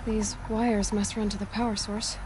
These wires must run to the power source.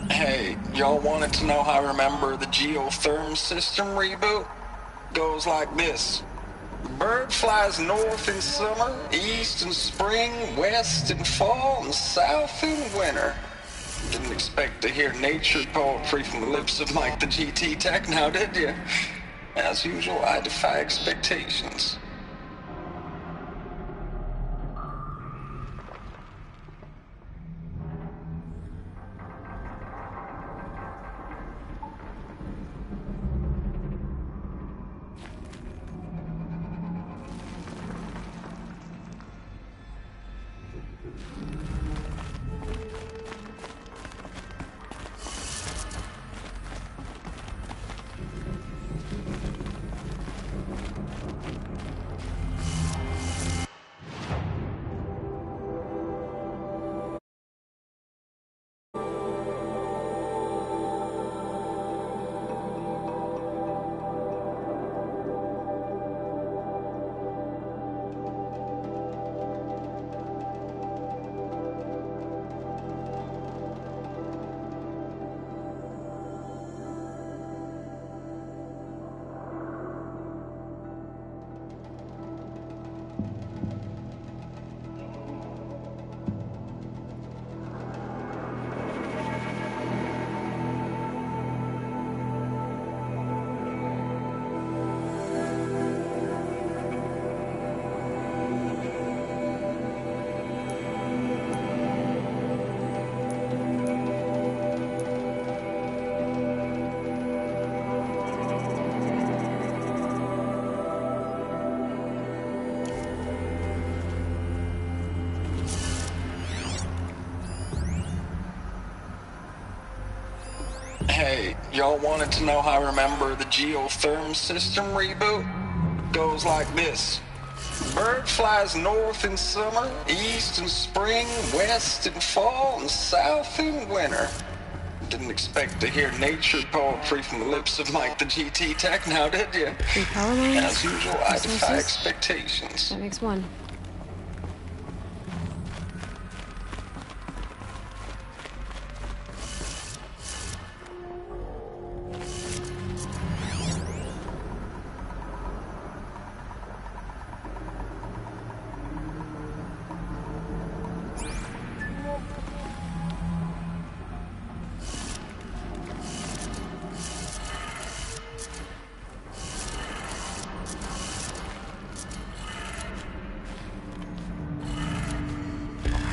Hey, y'all wanted to know how I remember the geotherm system reboot? Goes like this. Bird flies north in summer, east in spring, west in fall, and south in winter. Didn't expect to hear nature poetry from the lips of Mike the GT Tech now, did you? As usual, I defy expectations. Hey, y'all wanted to know how I remember the geotherm system reboot? Goes like this. Bird flies north in summer, east in spring, west in fall, and south in winter. Didn't expect to hear nature poetry from the lips of Mike the GT Tech now, did you? 3 power lines. As usual, I defy resources. expectations. That makes 1.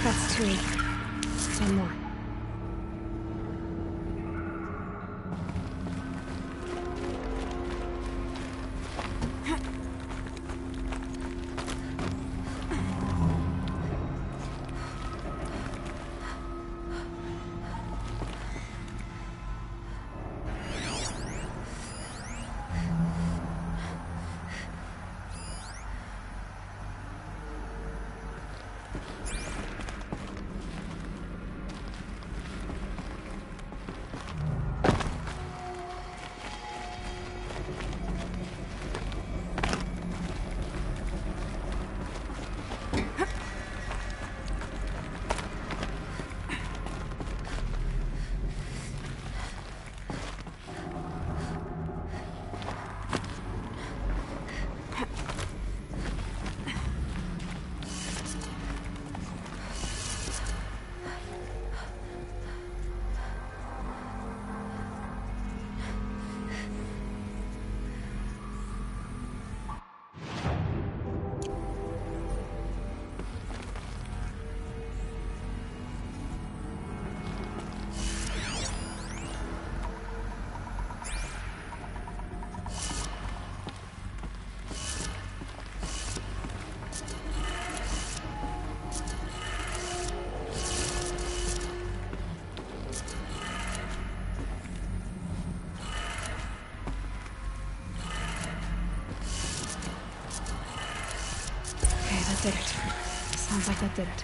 That's 2. 1 more. like that did it.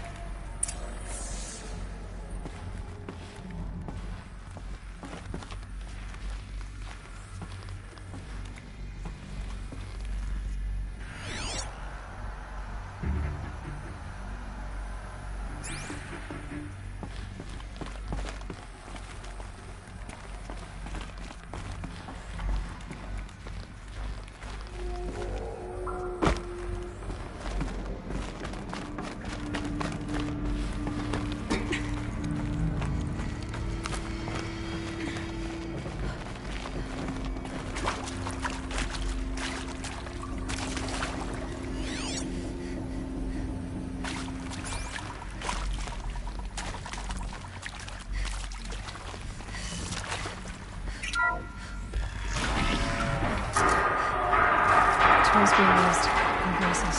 Tools being used. And braces.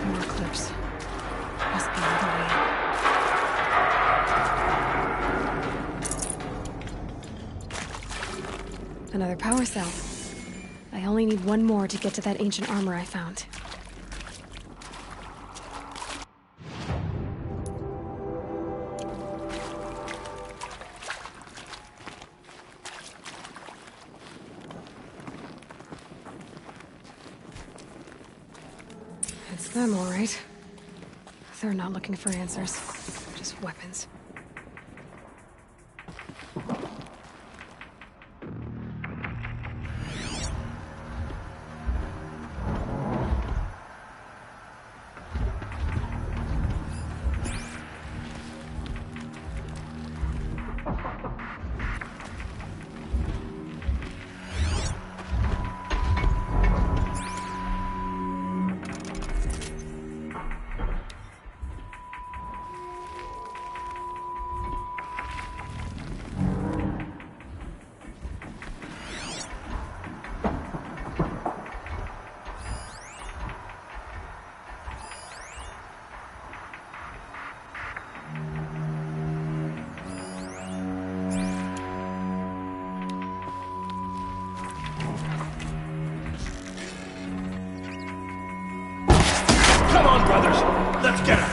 More clips. Must be another way. Another power cell. I only need one more to get to that ancient armor I found. It's them, all right. They're not looking for answers, just weapons. Come on, brothers! Let's get her!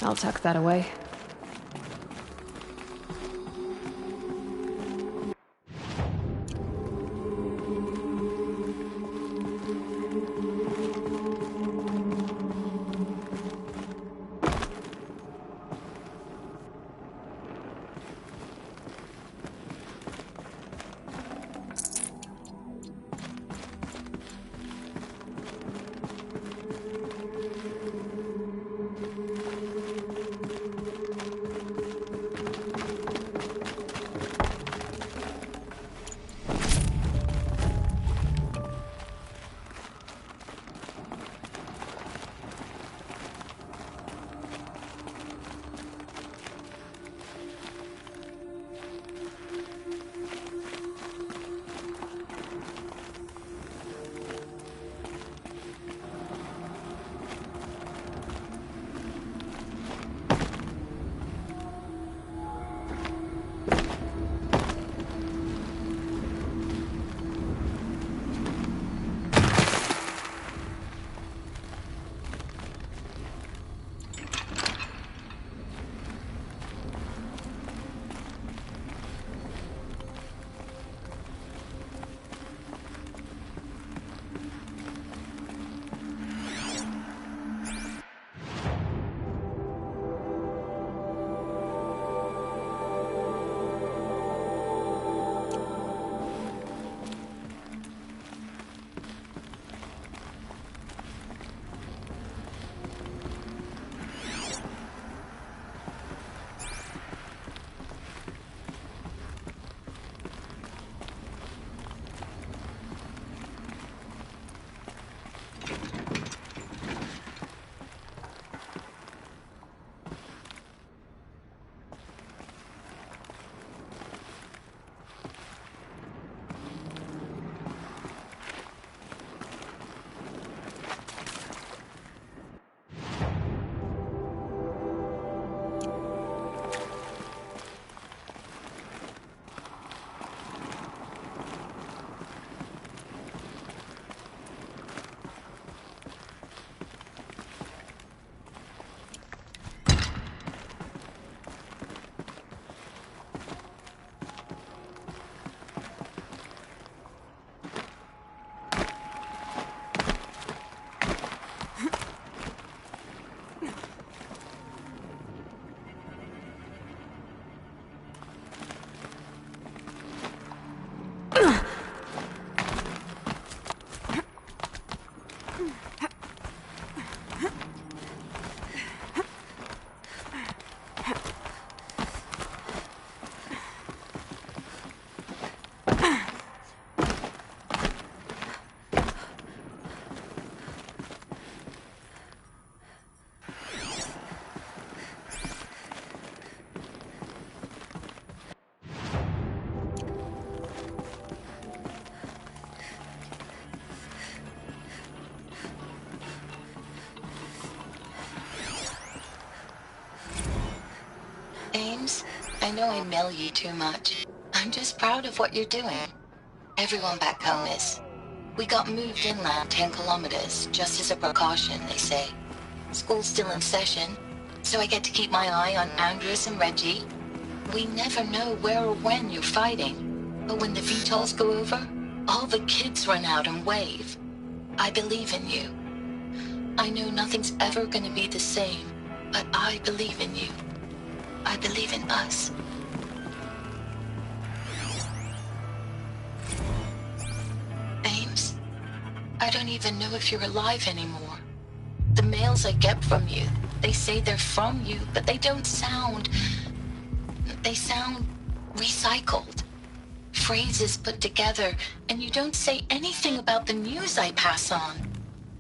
I'll tuck that away. I know I mail you too much. I'm just proud of what you're doing. Everyone back home is. We got moved inland 10 kilometers, just as a precaution, they say. School's still in session, so I get to keep my eye on Andres and Reggie. We never know where or when you're fighting, but when the VTOLs go over, all the kids run out and wave. I believe in you. I know nothing's ever gonna be the same, but I believe in you. I believe in us. Ames, I don't even know if you're alive anymore. The mails I get from you, they say they're from you, but they don't sound... They sound recycled. Phrases put together, and you don't say anything about the news I pass on.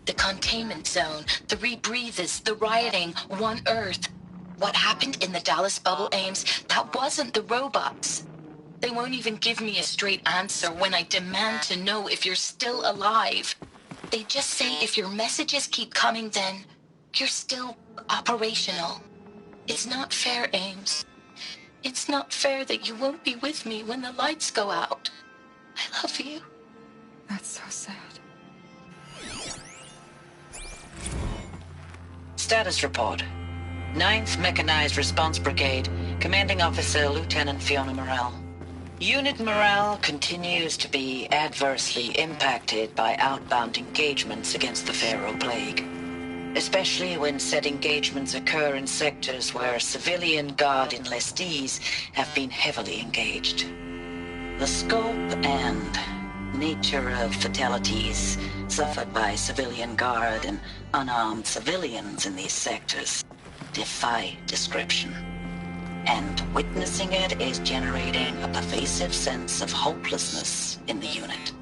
The containment zone, the rebreathers, the rioting, One Earth. What happened in the Dallas bubble, Ames, that wasn't the robots. They won't even give me a straight answer when I demand to know if you're still alive. They just say if your messages keep coming, then you're still operational. It's not fair, Ames. It's not fair that you won't be with me when the lights go out. I love you. That's so sad. Status report. 9th Mechanized Response Brigade, Commanding Officer Lieutenant Fiona Morrell. Unit morale continues to be adversely impacted by outbound engagements against the Pharaoh Plague, especially when said engagements occur in sectors where civilian guard enlistees have been heavily engaged. The scope and nature of fatalities suffered by civilian guard and unarmed civilians in these sectors defy description. And witnessing it is generating a pervasive sense of hopelessness in the unit.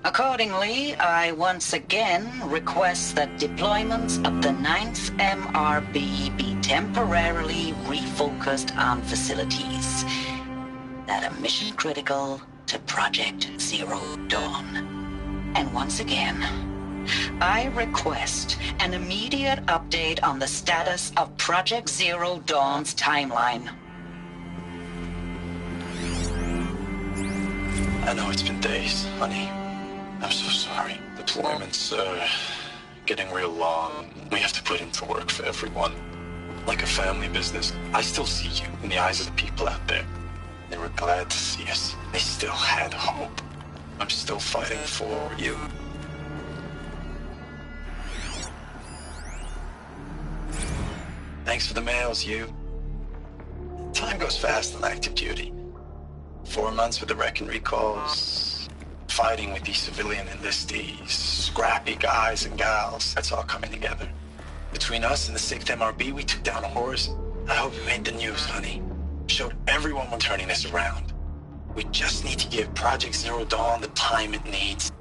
Accordingly, I once again request that deployments of the 9th MRB be temporarily refocused on facilities that are mission critical to Project Zero Dawn. And once again, I request an immediate update on the status of Project Zero Dawn's timeline. I know it's been days, honey. I'm so sorry. Deployments are getting real long. We have to put into work for everyone. Like a family business. I still see you in the eyes of the people out there. They were glad to see us. They still had hope. I'm still fighting for you. Thanks for the mails, you. Time goes fast on active duty. 4 months with the wreck and recalls, fighting with these civilian enlistees, scrappy guys and gals. That's all coming together. Between us and the 6th MRB, we took down a horse. I hope you made the news, honey. Showed everyone we're turning this around. We just need to give Project Zero Dawn the time it needs.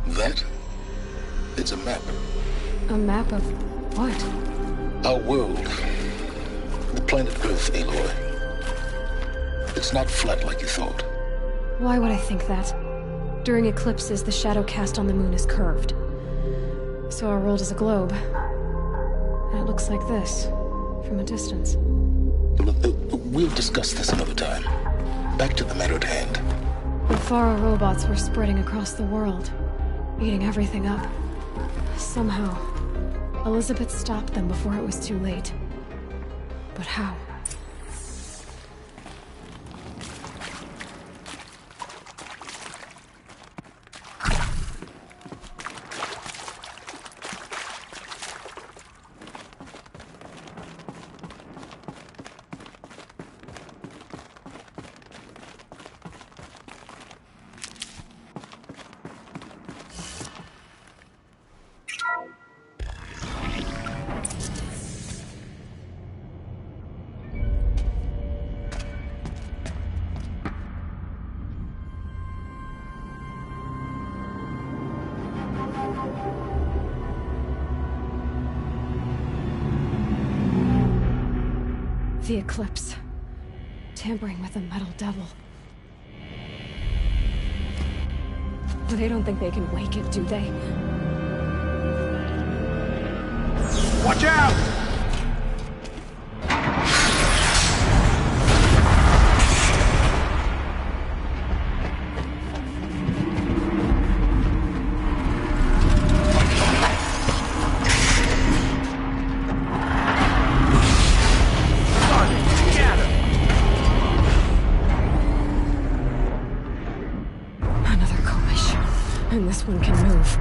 That is a map. A map of what? Our world. The planet Earth, Aloy. It's not flat like you thought. Why would I think that? During eclipses, the shadow cast on the moon is curved. So our world is a globe. And it looks like this, from a distance. We'll discuss this another time. Back to the matter at hand. The Faro robots were spreading across the world, eating everything up. Somehow, Elizabeth stopped them before it was too late. But how? The eclipse. Tampering with the metal devil. They don't think they can wake it, do they? Watch out! And this one can move.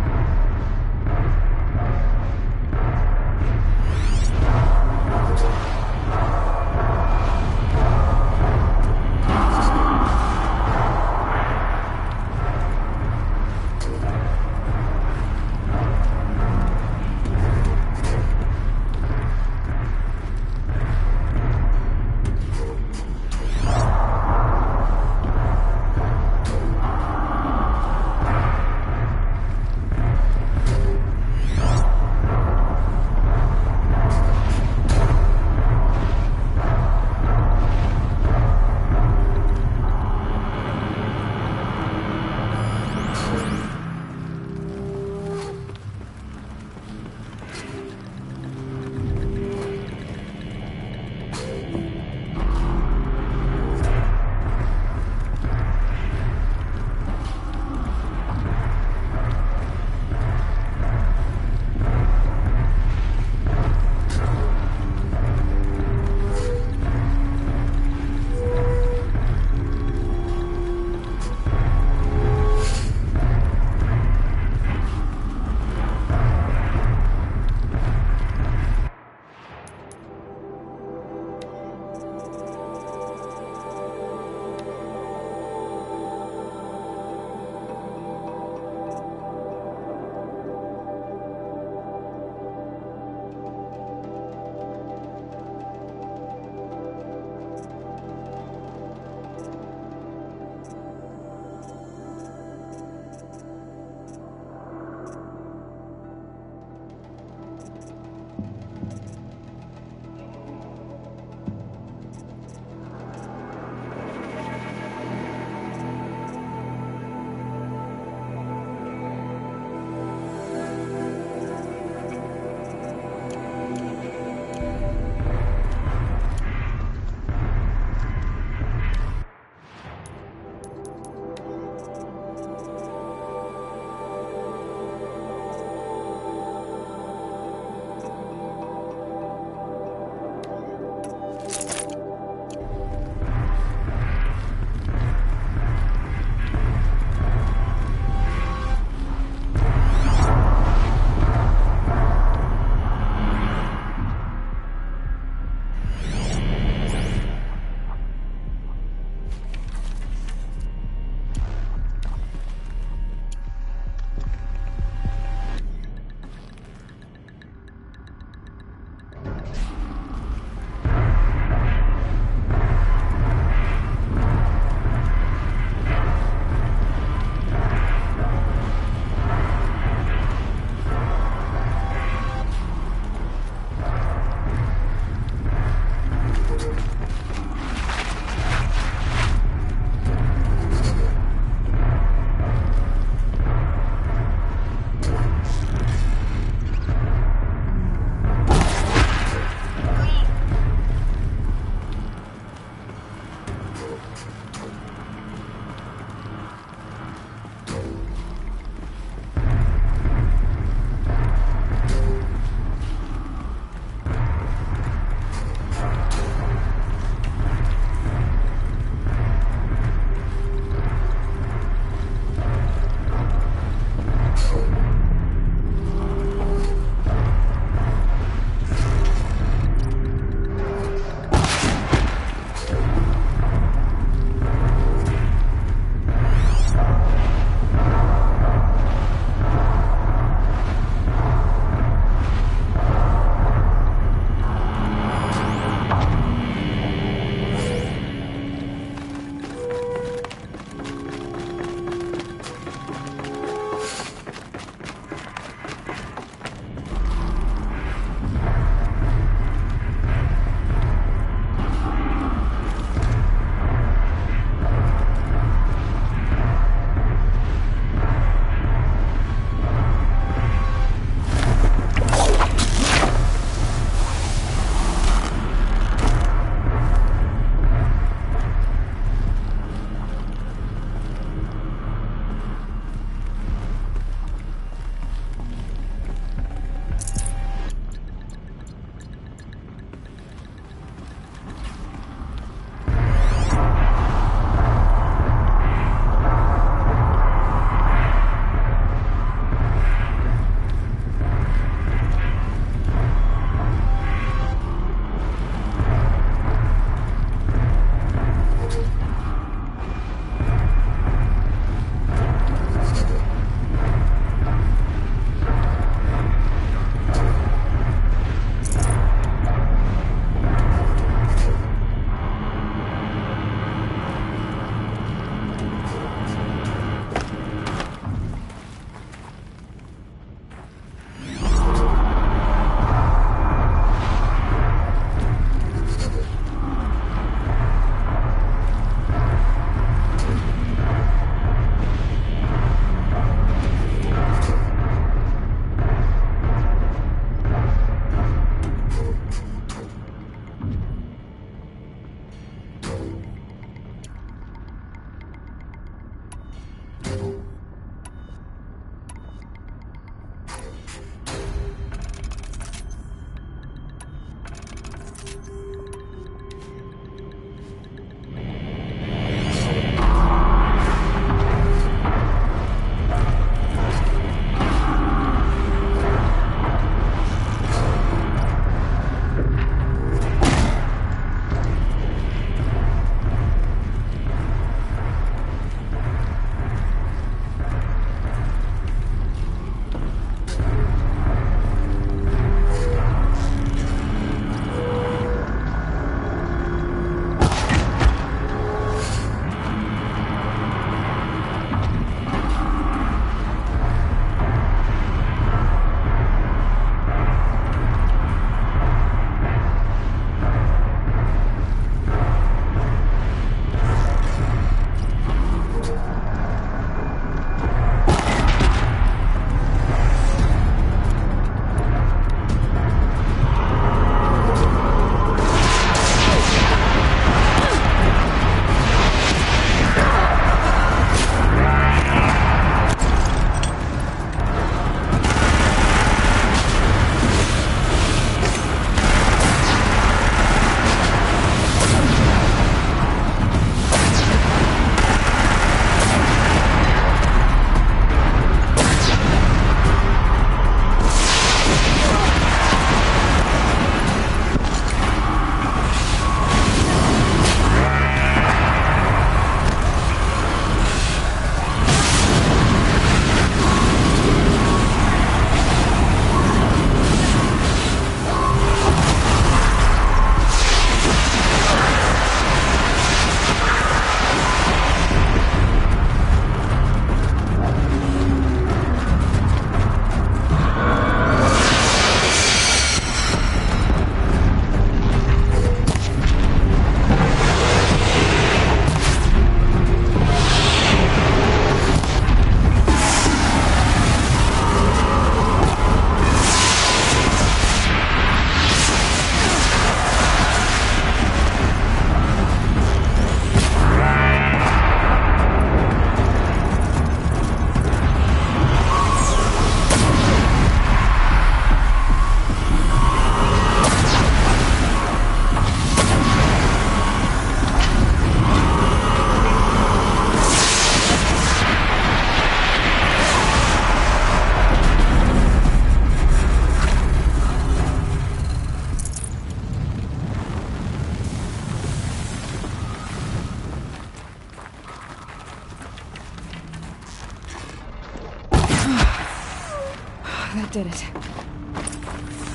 That did it.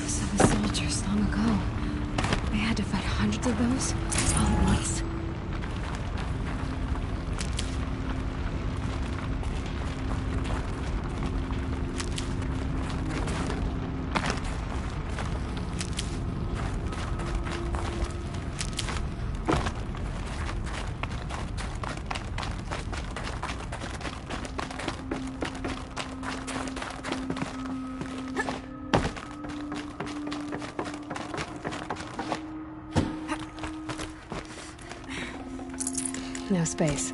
So the soldiers long ago, they had to fight hundreds of those all at once. No space.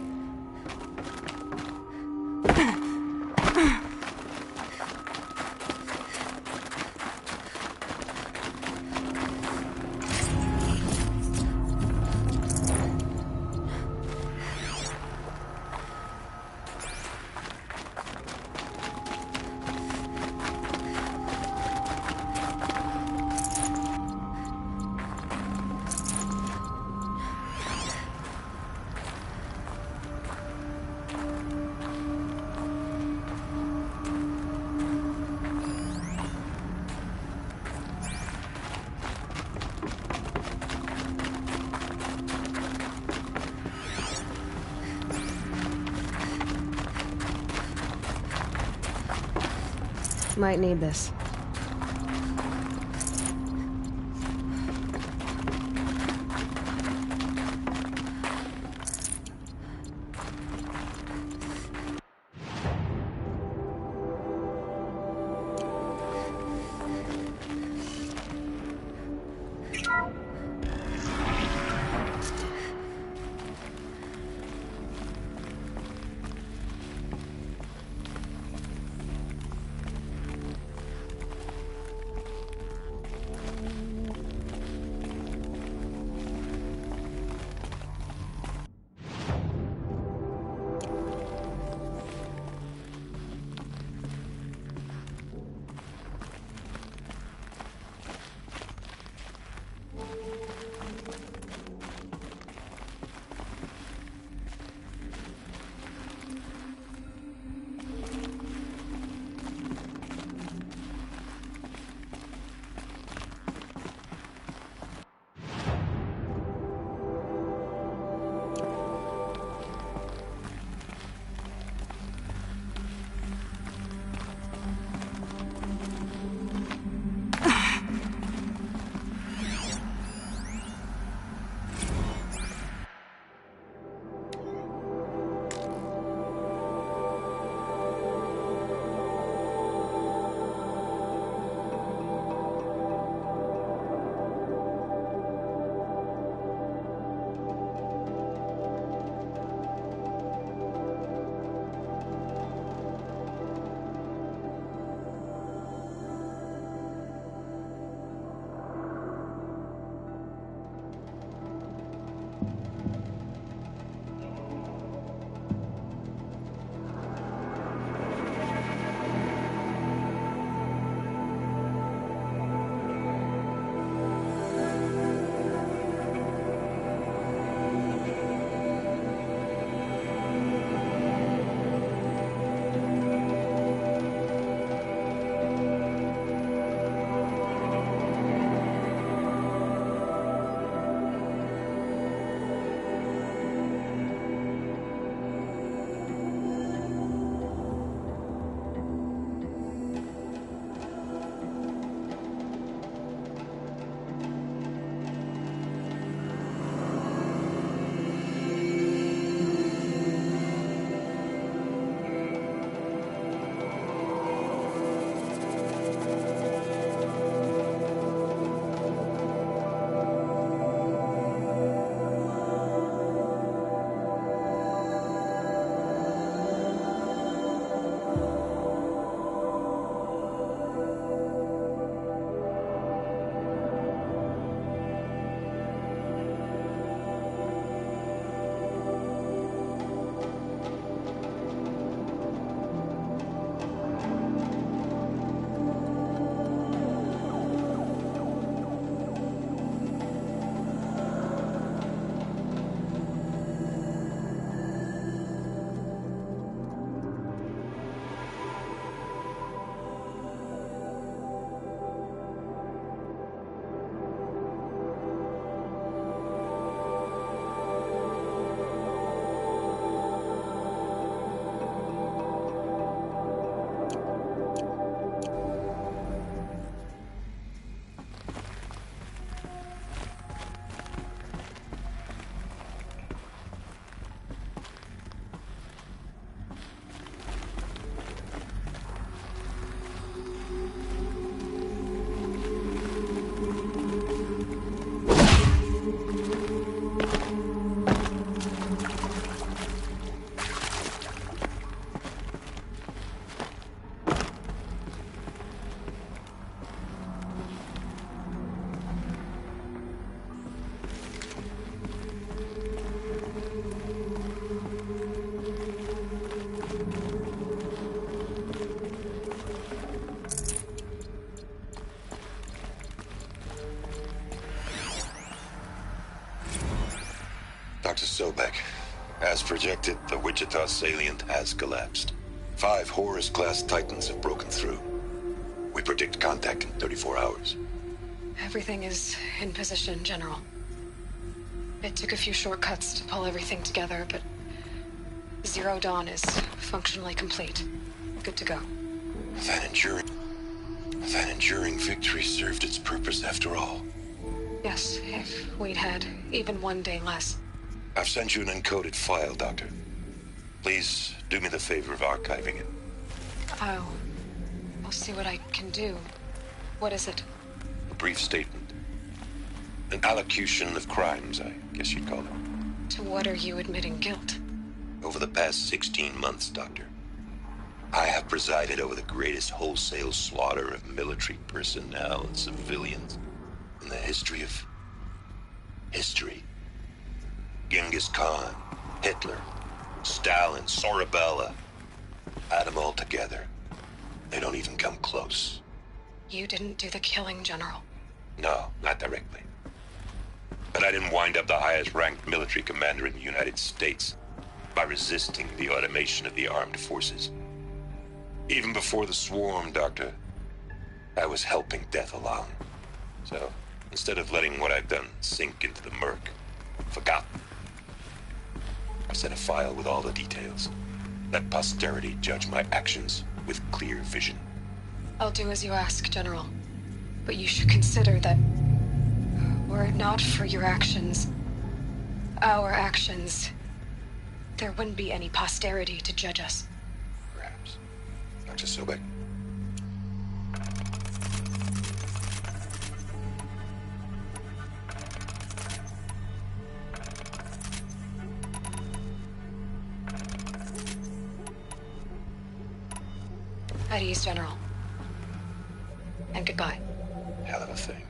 Might need this. Sobek. As projected, the Wichita salient has collapsed. 5 Horus-class Titans have broken through. We predict contact in 34 hours. Everything is in position, General. It took a few shortcuts to pull everything together, but Zero Dawn is functionally complete. Good to go. That enduring victory served its purpose after all. Yes, if we'd had even one day less. I've sent you an encoded file, Doctor. Please do me the favor of archiving it. I'll see what I can do. What is it? A brief statement. An allocution of crimes, I guess you'd call it. To what are you admitting guilt? Over the past 16 months, Doctor, I have presided over the greatest wholesale slaughter of military personnel and civilians in the history of history. Genghis Khan, Hitler, Stalin, Sorabella. Add them all together. They don't even come close. You didn't do the killing, General. No, not directly. But I didn't wind up the highest-ranked military commander in the United States by resisting the automation of the armed forces. Even before the swarm, Doctor, I was helping death along. So, instead of letting what I've done sink into the murk, forgotten, I sent a file with all the details. Let posterity judge my actions with clear vision. I'll do as you ask, General. But you should consider that were it not for your actions, our actions, there wouldn't be any posterity to judge us. Perhaps. Dr. Sobek. At ease, General. And goodbye. Hell of a thing.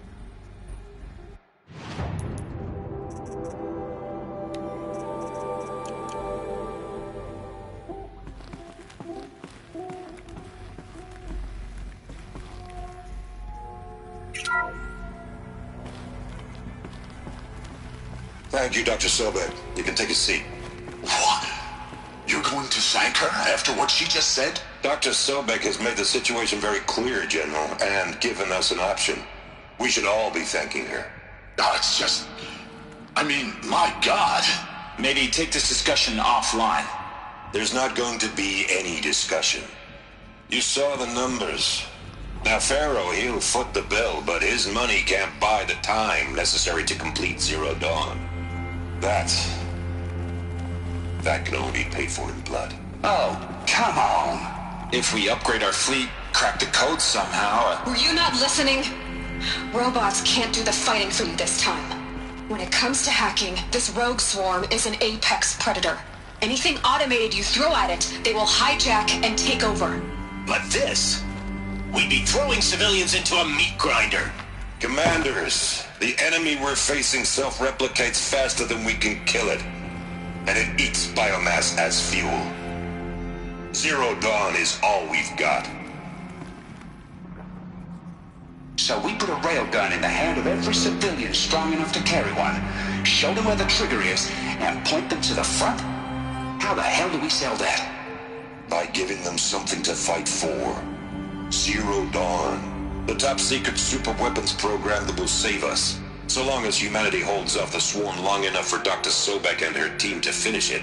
Thank you, Dr. Sobek. You can take a seat. What? You're going to thank her after what she just said? Dr. Sobek has made the situation very clear, General, and given us an option. We should all be thanking her. Oh, it's just... I mean, my God. Maybe take this discussion offline. There's not going to be any discussion. You saw the numbers. Now, Pharaoh, he'll foot the bill, but his money can't buy the time necessary to complete Zero Dawn. That can only be paid for in blood. Oh, come on. If we upgrade our fleet, crack the code somehow... Were you not listening? Robots can't do the fighting for you this time. When it comes to hacking, this rogue swarm is an apex predator. Anything automated you throw at it, they will hijack and take over. But this... we'd be throwing civilians into a meat grinder. Commanders, the enemy we're facing self-replicates faster than we can kill it. And it eats biomass as fuel. Zero Dawn is all we've got. So we put a railgun in the hand of every civilian strong enough to carry one, show them where the trigger is, and point them to the front? How the hell do we sell that? By giving them something to fight for. Zero Dawn. The top-secret super-weapons program that will save us. So long as humanity holds off the swarm long enough for Dr. Sobek and her team to finish it.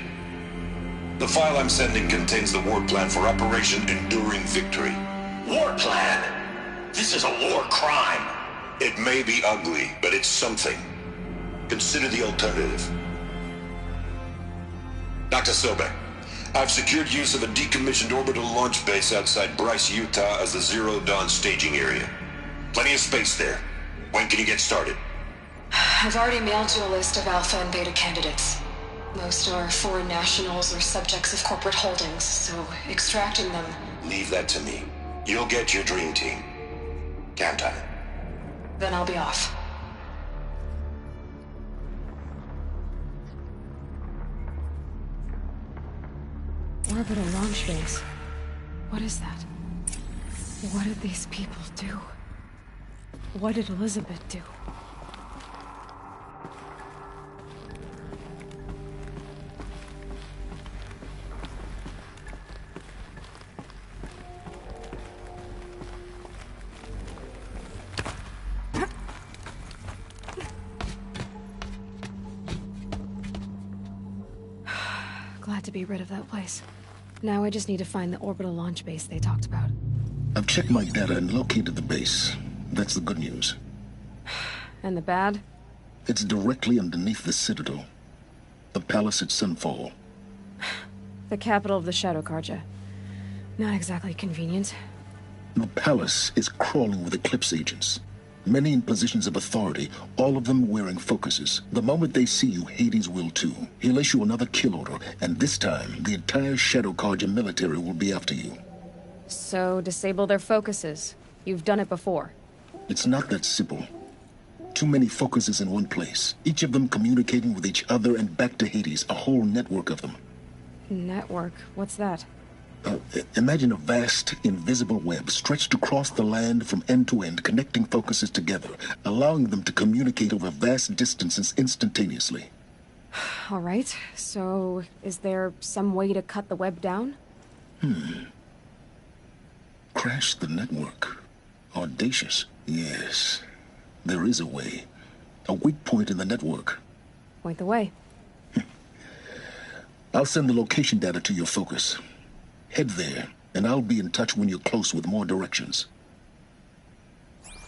The file I'm sending contains the war plan for Operation Enduring Victory. War plan? This is a war crime. It may be ugly, but it's something. Consider the alternative. Dr. Sobek, I've secured use of a decommissioned orbital launch base outside Bryce, Utah as the Zero Dawn staging area. Plenty of space there. When can you get started? I've already mailed you a list of Alpha and Beta candidates. Most are foreign nationals or subjects of corporate holdings, so extracting them... Leave that to me. You'll get your dream team. Count on it. Then I'll be off. Orbital launch base. What is that? What did these people do? What did Elizabeth do? glad to be rid of that place. Now I just need to find the orbital launch base they talked about. I've checked my data and located the base. That's the good news. And the bad? It's directly underneath the Citadel. The palace at Sunfall. The capital of the Shadow Carja. Not exactly convenient. The palace is crawling with Eclipse agents. Many in positions of authority, all of them wearing focuses. The moment they see you, Hades will too. He'll issue another kill order, and this time, the entire Shadow Carja military will be after you. So, disable their focuses. You've done it before. It's not that simple. Too many focuses in one place, each of them communicating with each other and back to Hades, a whole network of them. Network? What's that? Imagine a vast, invisible web stretched across the land from end to end, connecting focuses together, allowing them to communicate over vast distances instantaneously. All right, so is there some way to cut the web down? Crash the network. Audacious. Yes, there is a way. A weak point in the network. Point the way. I'll send the location data to your focus. Head there, and I'll be in touch when you're close with more directions.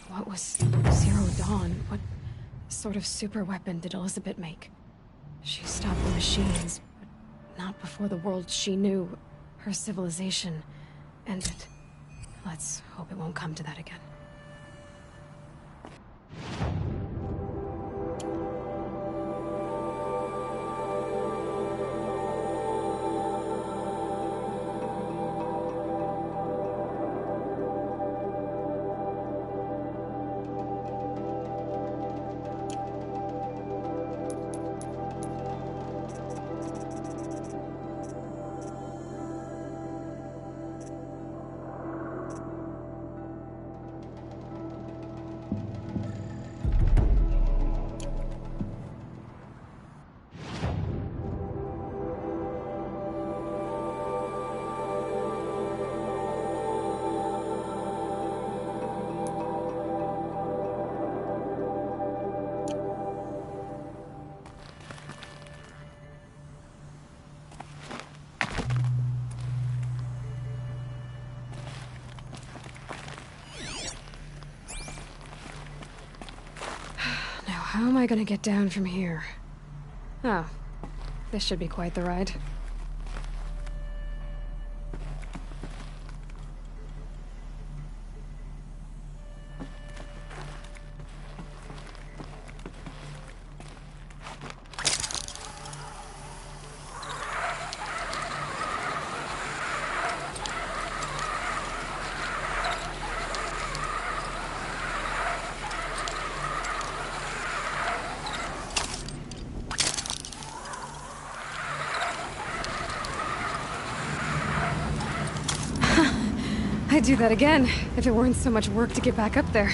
What was Zero Dawn? What sort of super weapon did Elizabeth make? She stopped the machines, but not before the world she knew, her civilization, ended. Let's hope it won't come to that again. How am I gonna get down from here? Oh, this should be quite the ride. I'd do that again, if it weren't so much work to get back up there.